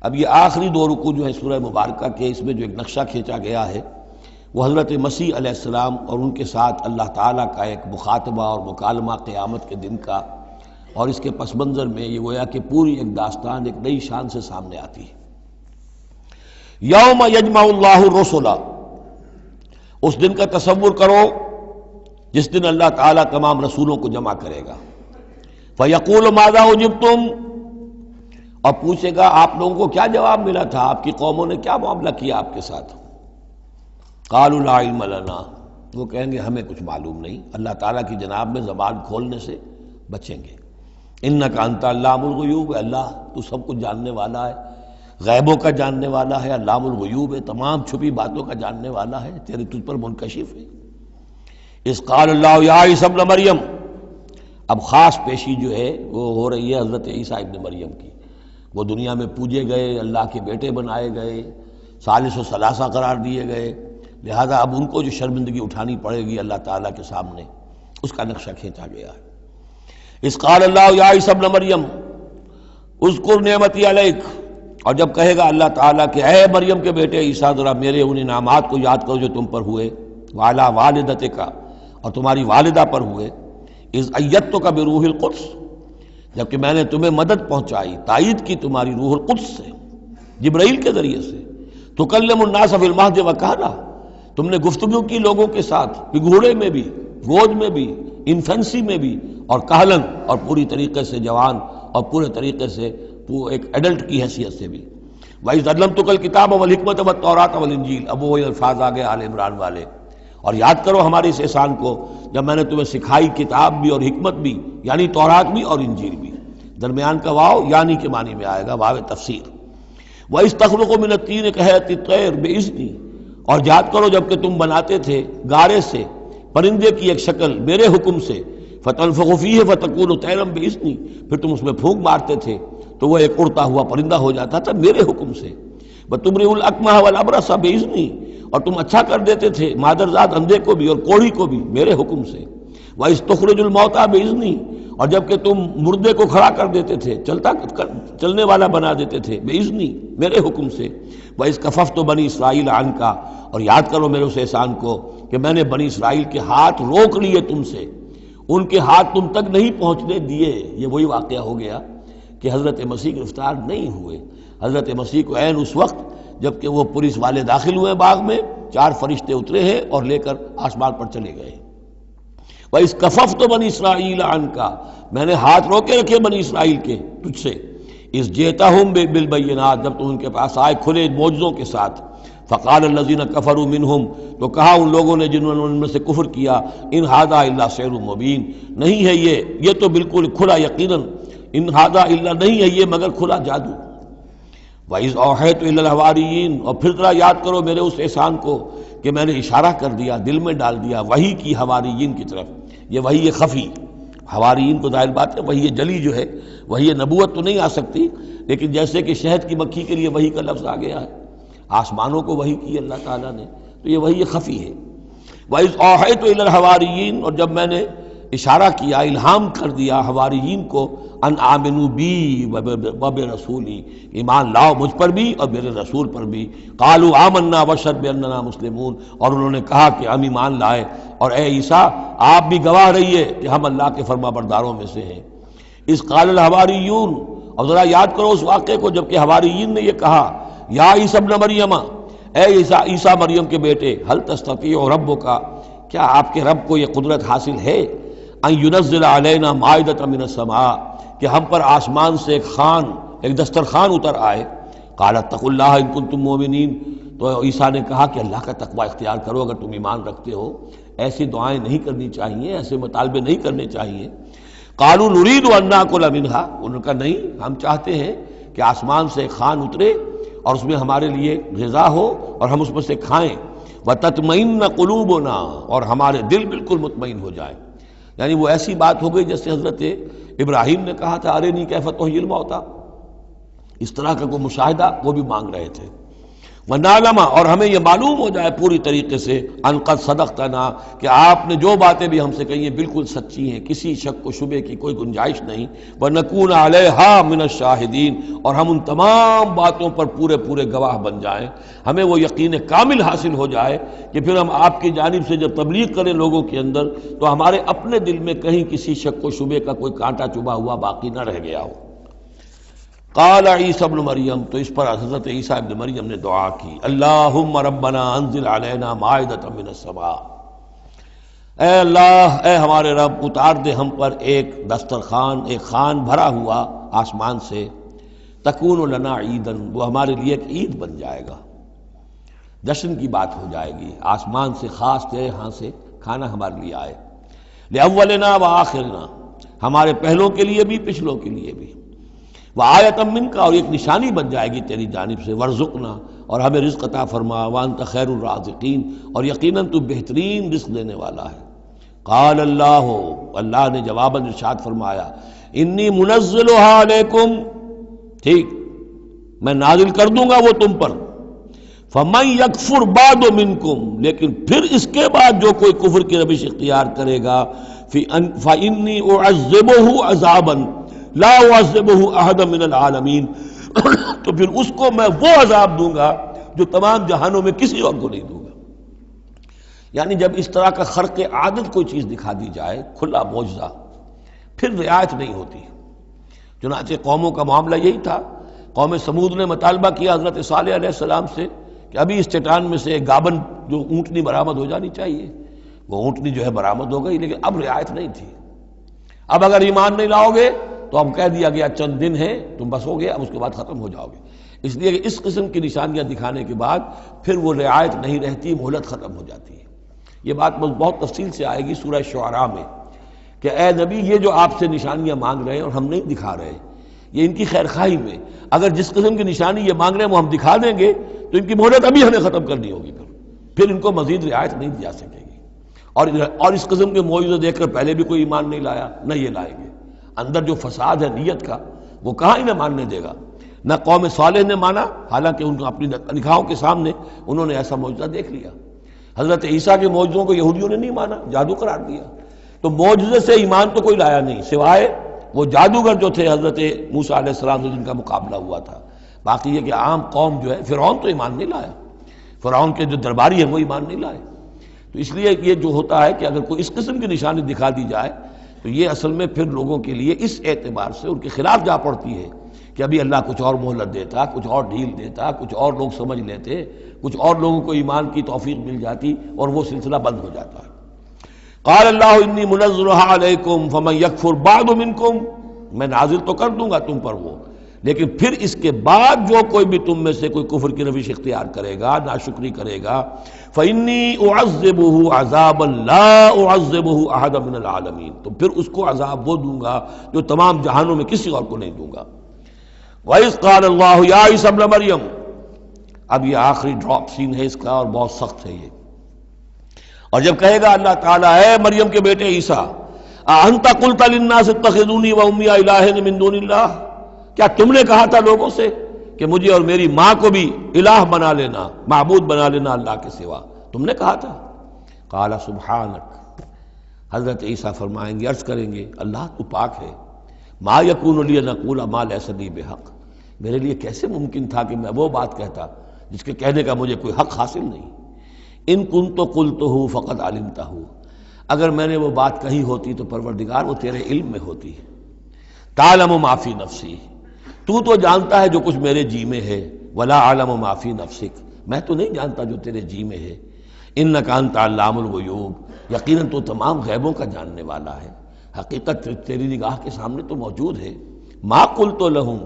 اب یہ آخری دو رکوع جو ہے سورہ مبارکہ کے، اس میں جو ایک نقشہ کھینچا گیا ہے وہ حضرت مسیح علیہ السلام اور ان کے ساتھ اللہ تعالیٰ کا ایک مخاطبہ اور مکالمہ قیامت کے دن کا، اور اس کے پس منظر میں یہ گویا کہ پوری ایک داستان ایک نئی شان سے سامنے آتی ہے۔ یوم یجمع اللہ الرسل، اس دن کا تصور کرو جس دن اللہ تعالیٰ تمام رسولوں کو جمع کرے گا۔ فیقول ماذا اجبتم، اور پوچھے گا آپ لوگوں کو کیا جواب ملا تھا، آپ کی قوموں نے کیا معاملہ کیا آپ کے ساتھ۔ قالوا لا علم لنا، وہ کہیں گے ہمیں کچھ معلوم نہیں، اللہ تعالیٰ کی جناب میں زبان کھولنے سے بچیں گے۔ انک انت علام الغیوب، اللہ تو سب کچھ جاننے والا ہے، غیبوں کا جاننے والا ہے، علام الغیوب ہے، تمام چھپی باتوں کا جاننے والا ہے، تیرے تجھ پر منکشف ہے۔ اذ قال اللہ یا عیسی ابن مریم، اب خاص پیشی جو ہے وہ ہو رہی ہے حضرت عیسیٰ ابن مریم کی۔ وہ دنیا میں پوجے گئے، اللہ کے بیٹے بنائے گئے، ثالث و ثلاثہ قرار دیے گئے، لہذا اب ان کو جو شرمندگی اٹھانی پڑے گی اللہ تعالیٰ کے سامنے، اس کا نقشہ کھینچا گیا ہے۔ اذ قال اللہ یا عیسی ابن مریم اذکر نعمتی علیک، اور جب کہے گا اللہ تعالیٰ کہ اے مریم کے بیٹے عیسیٰ ذرا میرے ان انعامات کو یاد کرو جو تم پر ہوئے، وعلی والدتک، اور تمہاری والدہ پر ہوئے، اذ ایدتک بروح القدس، جبکہ میں نے تمہیں مدد پہنچائی، تائید کی تمہاری روح القدس سے، جبرائیل کے ذریعے سے، تکلم الناس فی المہد وکہلا، تم نے گفتگو کی لوگوں کے ساتھ، پگھوڑے میں بھی، گود میں بھی، انفنسی میں بھی، اور کہلن، اور پوری طریقے سے جوان اور پورے طریقے سے ایک ایڈلٹ کی حیثیت سے بھی۔ وَإِذْ عَلَّمْتُكَ الْكِتَابَ وَالْحِكْمَةَ وَالتَّوْرَاةَ وَالْإِنْجِيلَ، اب وہی الفاظ آگے آل عمران والے، اور یاد کرو ہمارے اس احسان کو جب میں نے تمہیں سکھائی کتاب بھی اور حکمت بھی، یعنی تورات بھی اور انجیل بھی، درمیان کا واو یعنی کے معنی میں آئے گا، واو تفسیر۔ وَإِذْ تَخْلُقُ مِنَ الطِّينِ كَهَيْئَةِ الطَّيْرِ بِإِذْنِي، اور یاد کرو جب کہ تم بناتے تھے گارے سے پرندے کی ایک شکل میرے حکم سے، فَتَنفُخُ فِيهِ فَتَكُونُ طَيْرًا بِإِذْنِي، پھر تم اس میں پھونک مارتے تھے تو وہ ایک اڑتا ہوا پرندہ ہو جاتا تھا میرے حکم سے۔ وَتُبْرِئُ الْأَكْمَحَ وَالْأَبْرَصَ بِإِذْنِي، اور تم اچھا کر دیتے تھے مادرزاد اندھے کو بھی اور کوڑھی کو بھی میرے حکم سے۔ وَإِذْ تُخْرِجُ الْمَوْتَىٰ بِإِذْنِي، اور جب کہ تم مردے کو کھڑا کر دیتے تھے، چلنے والا بنا دیتے تھے، بِإِذْنِي، میرے حکم سے۔ وَإِذْ كَفَفْتُ بَنِي إِسْرَائِيلَ عَنْكَ، اور یاد کرو میرے اس احسان کو کہ میں نے بنی اسرائیل کے ہاتھ روک لیے تم سے، ان کے ہاتھ تم تک نہیں پہنچنے دیے۔ یہ وہی واقعہ ہو گیا کہ حضرت مسیح گرفتار نہیں ہوئے۔ حضرت مسیح کو عین اس وقت جب کہ وہ پولیس والے داخل ہوئے باغ میں، 4 فرشتے اترے ہیں اور لے کر آسمان پر چلے گئے۔ وَإِذْ كَفَفْتُ بَنِي إِسْرَائِيلَ عَنْكَ، میں نے ہاتھ روکے رکھے بنی اسرائیل کے تجھ سے۔ اِذْ جِئْتَهُم بِالْبَيِّنَاتِ، جب تم ان کے پاس آئے کھلے معجزوں کے ساتھ۔ فَقَالَ الَّذِينَ كَفَرُوا مِنْهُمْ، تو کہا ان لوگوں نے جنہوں نے ان میں سے کفر کیا، إِنْ هَذَا إِلَّا سِحْرٌ مُبِينٌ، نہیں ہے یہ تو بالکل کھلا یقیناً، إِنْ هَذَا إِلَّا، نہیں ہے یہ مگر کھلا جادو۔ وَإِذْ أَوْحَيْتُ إِلَى الْحَوَارِيِّينَ، اور پھر ذرا یاد کرو میرے اس احسان کو کہ میں نے اشارہ کر دیا، دل میں ڈال دیا وحی کی حواریین کی طرف۔ یہ وحی خفی، حواریین کو ظاہر بات ہے وحی جلی جو ہے، وحی نبوت تو نہیں آ سکتی، لیکن جیسے کہ شہد کی مکھی کے لیے وحی کا لفظ آ گیا ہے، آسمانوں کو وحی کی اللہ تعالیٰ نے، تو یہ وحی خفی ہے۔ وَإِذْ أَوْحَيْتُ إِلَى الْحَوَارِيِّينَ، اور جب میں نے اشارہ کیا، الہام کر دیا حواریین کو، ان آمنوا بی وبرسولی، ایمان لاؤ مجھ پر بھی اور میرے رسول پر بھی۔ قالوا آمنا واشہد باننا مسلمون، اور انہوں نے کہا کہ ہم ایمان لائے، اور اے عیسیٰ آپ بھی گواہ رہیے کہ ہم اللہ کے فرما برداروں میں سے ہیں۔ اذ قال الحواریون، اور ذرا یاد کرو اس واقعے کو جب کہ حواریین نے یہ کہا، یا عیسی ابن مریم، اے عیسیٰ مریم کے بیٹے، حل تستطیع ربک، کیا آپ کے رب کو یہ قدرت حاصل ہے، ان ینزل علینا مائدۃ من السماء، کہ ہم پر آسمان سے ایک دسترخوان اتر آئے۔ قال اتقوا اللہ ان کنتم مؤمنین، تو عیسیٰ نے کہا کہ اللہ کا تقوی اختیار کرو اگر تم ایمان رکھتے ہو، ایسی دعائیں نہیں کرنی چاہیے، ایسے مطالبے نہیں کرنے چاہیے۔ قالوا نريد ان ناكل منها، انہوں نے کہا نہیں، ہم چاہتے ہیں کہ آسمان سے ایک خوان اترے اور اس میں ہمارے لیے غذا ہو اور ہم اس میں سے کھائیں۔ وتطمئن قلوبنا، اور ہمارے دل بالکل مطمئن ہو جائے۔ یعنی وہ ایسی بات ہو گئی جیسے حضرت ابراہیم نے کہا تھا ارنی کیف تحیی الموتی، اس طرح کا کوئی مشاہدہ وہ بھی مانگ رہے تھے۔ ونعلم، اور ہمیں یہ معلوم ہو جائے پوری طریقے سے ان قد صدقتنا، کہ آپ نے جو باتیں بھی ہم سے کہی ہیں بالکل سچی ہیں، کسی شک و شبے کی کوئی گنجائش نہیں، ونکون علیہا من الشاہدین، اور ہم ان تمام باتوں پر پورے پورے گواہ بن جائیں، ہمیں وہ یقین کامل حاصل ہو جائے کہ پھر ہم آپ کی جانب سے جب تبلیغ کریں لوگوں کے اندر تو ہمارے اپنے دل میں کہیں کسی شک و شبے کا کوئی کانٹا چبھا ہوا باقی نہ رہ گیا ہو۔ قال عیسی ابن مریم، تو اس پر حضرت عیسیٰ ابن مریم نے دعا کی، اللہم ربنا انزل علینا مائدۃ من السماء، اے اللہ، اے ہمارے رب، اتار دے ہم پر ایک دسترخوان، ایک خوان بھرا ہوا آسمان سے، تکون لنا عیدن، وہ ہمارے لیے ایک عید بن جائے گا، جشن کی بات ہو جائے گی، آسمان سے خاص تیرے ہاں سے کھانا ہمارے لیے آئے، لأولنا وآخرنا، ہمارے پہلوں کے لیے بھی پچھلوں کے لیے بھی، وآیۃ منک، اور ایک نشانی بن جائے گی تیری جانب سے، ورزقنا، اور ہمیں رزق عطا فرما، وانت خیر الرازقین، اور یقیناً تو بہترین رزق دینے والا ہے۔ قال اللہ، اللہ نے جواباً ارشاد فرمایا، انی منزلها علیکم، ٹھیک میں نازل کر دوں گا وہ تم پر، فمن یکفر بعد منکم، لیکن پھر اس کے بعد جو کوئی کفر کی روش اختیار کرے گا، فانی اعذبہ عذابا لا اعذبہ احدا من العالمین، تو پھر اس کو میں وہ عذاب دوں گا جو تمام جہانوں میں کسی اور کو نہیں دوں گا۔ یعنی جب اس طرح کا خرق عادت کوئی چیز دکھا دی جائے، کھلا معجزہ، پھر رعایت نہیں ہوتی۔ چنانچہ قوموں کا معاملہ یہی تھا، قوم سمود نے مطالبہ کیا حضرت صالح علیہ السلام سے کہ ابھی اس چٹان میں سے ایک گابن جو اونٹنی برآمد ہو جانی چاہیے، وہ اونٹنی جو ہے برآمد ہو گئی، لیکن اب رعایت نہیں تھی۔ اب اگر ایمان نہیں لاؤ گے تو اب کہہ دیا گیا چند دن ہے، تم بس ہو گیا، اب اس کے بعد ختم ہو جاؤ گے۔ اس لیے کہ اس قسم کی نشانیاں دکھانے کے بعد پھر وہ رعایت نہیں رہتی، مہلت ختم ہو جاتی ہے۔ یہ بات بہت تفصیل سے آئے گی سورہ شعراء میں کہ اے نبی، یہ جو آپ سے نشانیاں مانگ رہے ہیں اور ہم نہیں دکھا رہے، یہ ان کی خیر خواہی میں، اگر جس قسم کی نشانی یہ مانگ رہے ہیں وہ ہم دکھا دیں گے تو ان کی مہلت ابھی ہمیں ختم کرنی ہوگی، پھر ان کو مزید رعایت نہیں دی جا سکے گی۔ اور اس قسم کے معجزے دیکھ کر پہلے بھی کوئی ایمان نہیں لایا، نہ یہ لائیں گے۔ اندر جو فساد ہے نیت کا، وہ کہاں انہیں ماننے دے گا۔ نہ قوم صالح نے مانا، حالانکہ ان کو اپنی نگاہوں کے سامنے انہوں نے ایسا معجزہ دیکھ لیا۔ حضرت عیسیٰ کے معجزوں کو یہودیوں نے نہیں مانا، جادو قرار دیا۔ تو معجزے سے ایمان تو کوئی لایا نہیں، سوائے وہ جادوگر جو تھے حضرت موسیٰ علیہ السلام سے جن کا مقابلہ ہوا تھا۔ باقی یہ کہ عام قوم جو ہے، فرعون تو ایمان نہیں لایا، فرعون کے جو درباری ہیں وہ ایمان نہیں لائے۔ تو اس لیے یہ جو ہوتا ہے کہ اگر کوئی اس قسم کی نشانی دکھا دی جائے تو یہ اصل میں پھر لوگوں کے لیے اس اعتبار سے ان کے خلاف جا پڑتی ہے کہ ابھی اللہ کچھ اور مہلت دیتا، کچھ اور ڈھیل دیتا، کچھ اور لوگ سمجھ لیتے، کچھ اور لوگوں کو ایمان کی توفیق مل جاتی اور وہ سلسلہ بند ہو جاتا ہے۔ قال اللہ انی منزلها علیکم فمن یکفر بعد منکم، میں نازل تو کر دوں گا تم پر وہ، لیکن پھر اس کے بعد جو کوئی بھی تم میں سے کوئی کفر کی روش اختیار کرے گا، ناشکری کرے گا، فإنی اعذبہ عذابا لا اعذبہ احدا من العالمین، تو پھر اس کو عذاب وہ دوں گا جو تمام جہانوں میں کسی اور کو نہیں دوں گا۔ وَإِذْ قَالَ اللَّهُ يَا عِيسَى ابْنَ مَرْيَمَ، اب یہ آخری ڈراپ سین ہے اس کا اور بہت سخت ہے یہ۔ اور جب کہے گا اللہ تعالیٰ، اے مریم کے بیٹے عیسیٰ، اَأَنْتَ قُلْتَ لِلنَّاسِ اتَّخِذُونِي وَأُمِّيَ إِلَٰهَيْنِ مِن دُونِ اللَّهِ، کیا تم نے کہا تھا لوگوں سے کہ مجھے اور میری ماں کو بھی الہ بنا لینا، معبود بنا لینا اللہ کے سوا، تم نے کہا تھا؟ قال سبحانک، حضرت عیسیٰ فرمائیں گے، عرض کریں گے، اللہ تو پاک ہے، ما یکون لی ان اقول ما لیس لی بحق، میرے لیے کیسے ممکن تھا کہ میں وہ بات کہتا جس کے کہنے کا مجھے کوئی حق حاصل نہیں۔ ان کنت قلتہ فقد علمتہ، اگر میں نے وہ بات کہی ہوتی تو پروردگار وہ تیرے علم میں ہوتی۔ تعلم ما فی نفسی، تو جانتا ہے جو کچھ میرے جی میں ہے، ولا اعلم ما فی نفسک، میں تو نہیں جانتا جو تیرے جی میں ہے۔ انک انت علام الغیوب، یقیناً تو تمام غیبوں کا جاننے والا ہے، حقیقت تیری نگاہ کے سامنے تو موجود ہے۔ ما قلت لہم،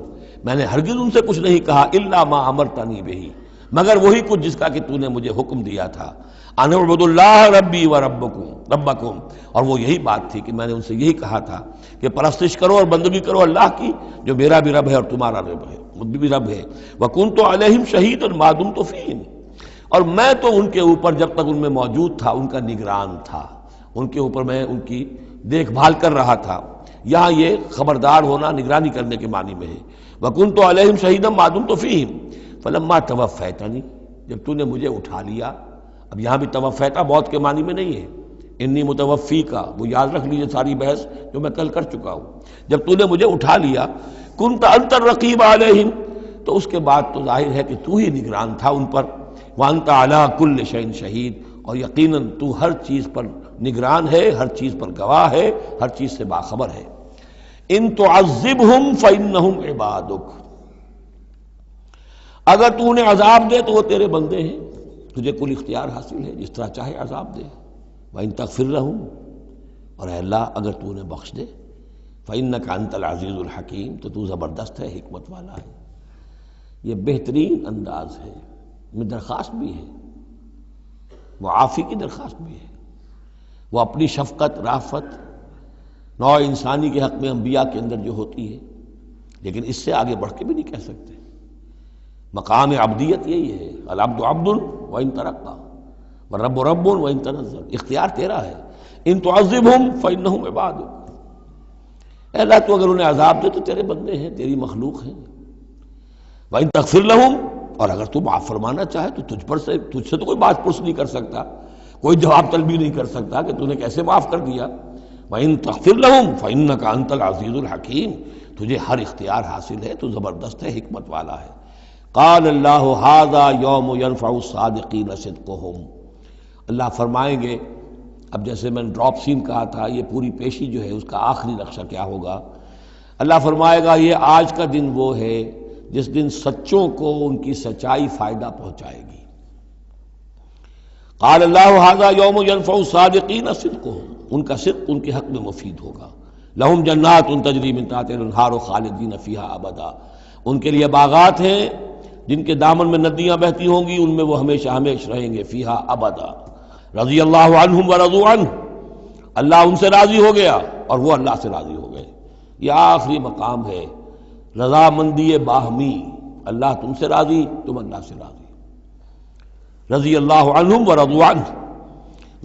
میں نے ہرگز ان سے کچھ نہیں کہا، الا ما امرتنی بہ، مگر وہی کچھ جس کا کہ تو نے مجھے حکم دیا تھا، ان اعبدوا اللہ ربی و ربکم، اور وہ یہی بات تھی کہ میں نے ان سے یہی کہا تھا کہ پرستش کرو اور بندگی کرو اللہ کی جو میرا بھی رب ہے اور تمہارا بھی رب ہے۔ وکنت علیہم شہیدا ما دمت فیہم، اور میں تو ان کے اوپر جب تک ان میں موجود تھا ان کا نگران تھا، ان کے اوپر میں ان کی دیکھ بھال کر رہا تھا۔ یہاں یہ خبردار ہونا نگرانی کرنے کے معنی میں ہے۔ وکنت علیہم شہیدا ما دمت فیہم فلما توفیتنی، جب تو نے مجھے اٹھا لیا. اب یہاں بھی توفیتا موت کے معنی میں نہیں ہے، انی متوفی کا، وہ یاد رکھ لیجیے ساری بحث جو میں کل کر چکا ہوں. جب تو نے مجھے اٹھا لیا، کنت انت الرقیب علیہم، تو اس کے بعد تو ظاہر ہے کہ تو ہی نگران تھا ان پر. وانت علی کل شیء شہید، اور یقیناً تو ہر چیز پر نگران ہے، ہر چیز پر گواہ ہے، ہر چیز سے باخبر ہے. ان تعذبہم فانہم عبادک، اگر تو انہیں عذاب دے تو وہ تیرے بندے ہیں، تجھے کل اختیار حاصل ہے، جس طرح چاہے عذاب دے. وَإِن تَغْفِرْ لَهُمْ، اور اے اللہ اگر تو انہیں بخش دے، فَإِنَّكَ أَنْتَ الْعَزِيزُ الْحَكِيمُ، تو زبردست ہے، حکمت والا ہے. یہ بہترین انداز ہے، میں درخواست بھی ہے، معافی کی درخواست بھی ہے. وہ اپنی شفقت، رافت نوع انسانی کے حق میں انبیاء کے اندر جو ہوتی ہے، لیکن اس سے آگے بڑھ کے بھی نہیں کہہ سکتے. مقام عبدیت یہی ہے، العبد عبد وإن ترقى والرب رب وإن تنزل، اختیار تیرا ہے. ان تعذبہم فإنہم عبادک، اے اللہ تو اگر انہیں عذاب دے تو تیرے بندے ہیں، تیری مخلوق ہیں. وإن تغفر لہم، اور اگر تو معاف فرمانا چاہے تو تجھ سے تو کوئی بات پرس نہیں کر سکتا، کوئی جواب طلبی نہیں کر سکتا کہ تو نے کیسے معاف کر دیا. وإن تغفر لہم فإنک انت العزیز الحکیم، تجھے ہر اختیار حاصل ہے، تو زبردست ہے، حکمت والا ہے. قال اللہ ھذا یوم ینفع الصادقین صدقہم، اللہ فرمائیں گے، اب جیسے میں نے ڈراپ سین کہا تھا، یہ پوری پیشی جو ہے اس کا آخری نقشہ کیا ہوگا. اللہ فرمائے گا یہ آج کا دن وہ ہے جس دن سچوں کو ان کی سچائی فائدہ پہنچائے گی. قال اللہ ھذا یوم ینفع الصادقین صدقہم، ان کا صدق ان کے حق میں مفید ہوگا. لہم جنات تجری من تحتہا الانہار خالدین فیہا ابدا، ان کے لیے باغات ہیں جن کے دامن میں ندیاں بہتی ہوں گی، ان میں وہ ہمیشہ ہمیشہ رہیں گے. فیہا ابدا، رضی اللہ عنہم ورضوا عنہ، اللہ ان سے راضی ہو گیا اور وہ اللہ سے راضی ہو گئے. یہ آخری مقام ہے، رضامندی باہمی، اللہ تم سے راضی، تم اللہ سے راضی. رضی اللہ عنہم ورضوا عنہ،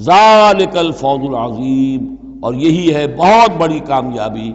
ذالک الفوز العظیم، اور یہی ہے بہت بڑی کامیابی.